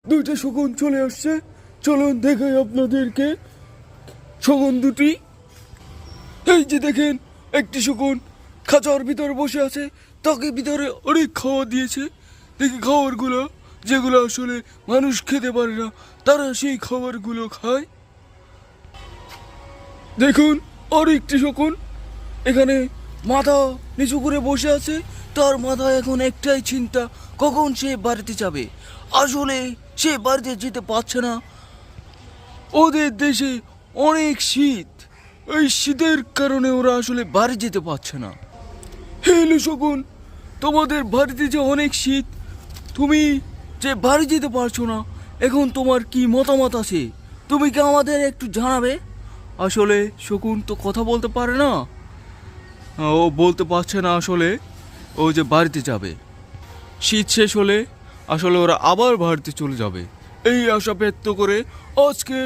দুইটা শকুন চলে আসছে, চলুন দেখাই আপনাদেরকে শকুন দুটি। এই যে দেখেন, একটি শকুন খাঁচার ভিতরে বসে আছে, তাকে ভিতরে অনেক খাওয়া দিয়েছে। দেখি খাবারগুলো যেগুলো আসলে মানুষ খেতে পারে না, তারা সেই খাবারগুলো খায়। দেখুন আরেকটি শকুন এখানে মাথা নিচু করে বসে আছে, তার মাথায় এখন একটাই চিন্তা, কখন সে বাড়িতে যাবে। আসলে সে বাড়িতে যেতে পারছে না, ওদের দেশে অনেক শীত, এই শীতের কারণে ওরা আসলে বাড়ি যেতে পারছে না। হেলো শকুন, তোমাদের বাড়িতে যে অনেক শীত, তুমি যে বাড়ি যেতে পারছো না, এখন তোমার কি মতামত আছে, তুমি কি আমাদের একটু জানাবে? আসলে শকুন তো কথা বলতে পারে না, ও বলতে পারছে না আসলে ও যে বাড়িতে যাবে। শীত শেষ হলে আসলে ওরা আবার বাড়িতে চলে যাবে, এই আশা ব্যক্ত করে আজকে